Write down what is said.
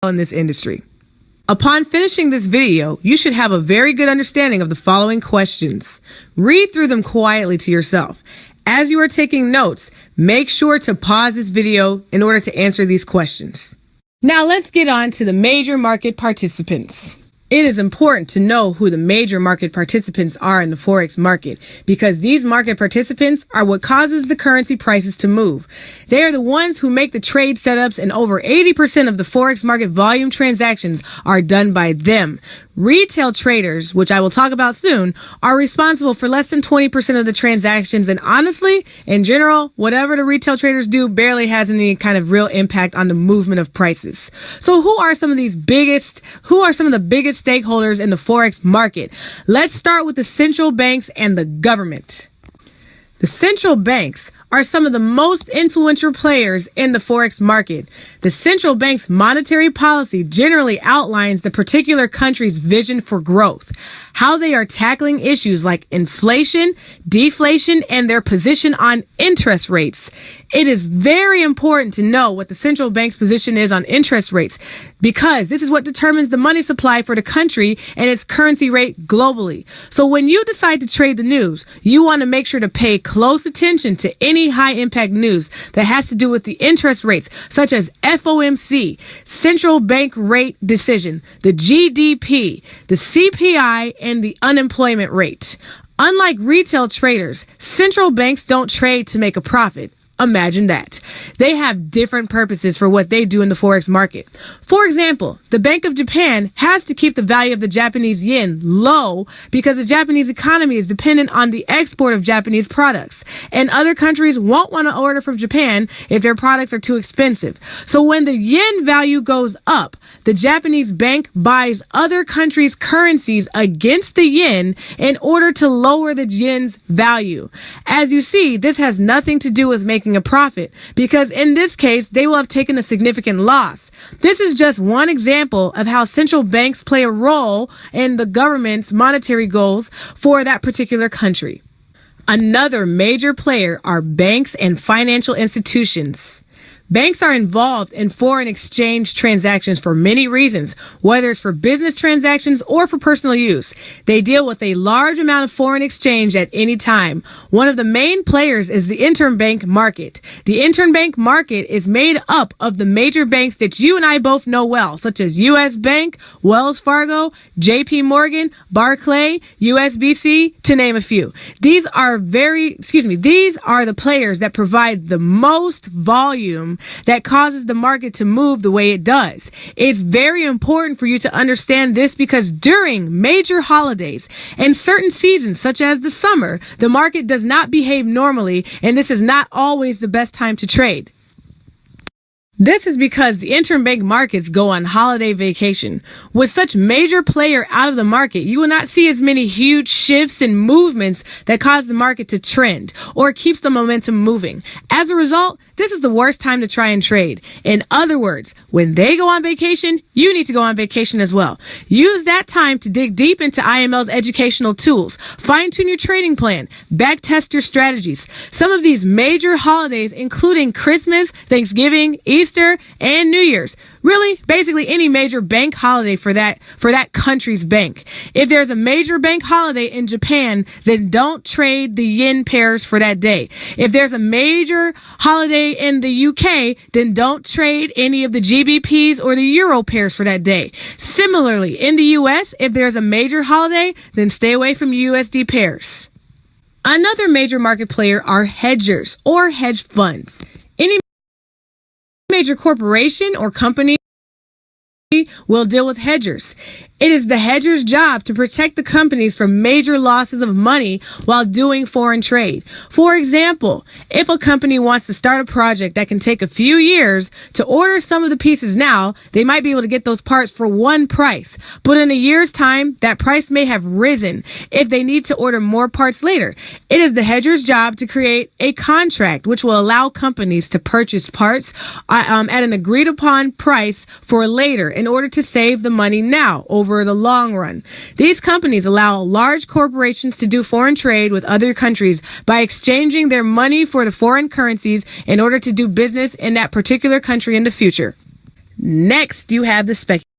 in this industry. Upon finishing this video, you should have a very good understanding of the following questions. Read through them quietly to yourself. As you are taking notes, make sure to pause this video in order to answer these questions. Now let's get on to the major market participants. It is important to know who the major market participants are in the Forex market because these market participants are what causes the currency prices to move. They are the ones who make the trade setups, and over 80% of the Forex market volume transactions are done by them. Retail traders, which I will talk about soon, are responsible for less than 20% of the transactions, and honestly, in general, whatever the retail traders do barely has any kind of real impact on the movement of prices. So who are some of the biggest stakeholders in the Forex market? Let's start with the central banks and the government. The central banks are some of the most influential players in the Forex market. The central bank's monetary policy generally outlines the particular country's vision for growth, how they are tackling issues like inflation, deflation, and their position on interest rates. It is very important to know what the central bank's position is on interest rates because this is what determines the money supply for the country and its currency rate globally. So when you decide to trade the news, you want to make sure to pay close attention to any high impact news that has to do with the interest rates, such as FOMC, central bank rate decision, the GDP, the CPI, and the unemployment rate. Unlike retail traders, central banks don't trade to make a profit. Imagine that. They have different purposes for what they do in the Forex market. For example, the Bank of Japan has to keep the value of the Japanese yen low because the Japanese economy is dependent on the export of Japanese products. And other countries won't want to order from Japan if their products are too expensive. So when the yen value goes up, the Japanese bank buys other countries' currencies against the yen in order to lower the yen's value. As you see, this has nothing to do with making a profit because in this case, they will have taken a significant loss. This is just one example of how central banks play a role in the government's monetary goals for that particular country. Another major player are banks and financial institutions. Banks are involved in foreign exchange transactions for many reasons, whether it's for business transactions or for personal use. They deal with a large amount of foreign exchange at any time. One of the main players is the interbank market. The interbank market is made up of the major banks that you and I both know well, such as US Bank, Wells Fargo, JP Morgan, Barclay, USBC, to name a few. These are the players that provide the most volume that causes the market to move the way it does. It's very important for you to understand this because during major holidays and certain seasons, such as the summer, the market does not behave normally, and this is not always the best time to trade. This is because the interbank markets go on holiday vacation. With such major player out of the market, you will not see as many huge shifts and movements that cause the market to trend or keeps the momentum moving. As a result, this is the worst time to try and trade. In other words, when they go on vacation, you need to go on vacation as well. Use that time to dig deep into IML's educational tools, fine-tune your trading plan, backtest your strategies. Some of these major holidays, including Christmas, Thanksgiving, Easter, and New Year's. Really, basically any major bank holiday for that country's bank. If there's a major bank holiday in Japan, then don't trade the yen pairs for that day. If there's a major holiday in the UK, then don't trade any of the GBPs or the euro pairs for that day. Similarly, in the US, if there's a major holiday, then stay away from USD pairs. Another major market player are hedgers or hedge funds. Any major corporation or company will deal with hedgers. It is the hedger's job to protect the companies from major losses of money while doing foreign trade. For example, if a company wants to start a project that can take a few years to order some of the pieces now, they might be able to get those parts for one price. But in a year's time, that price may have risen if they need to order more parts later. It is the hedger's job to create a contract which will allow companies to purchase parts at an agreed upon price for later in order to save the money now over the long run. These companies allow large corporations to do foreign trade with other countries by exchanging their money for the foreign currencies in order to do business in that particular country in the future. Next, you have the speculation.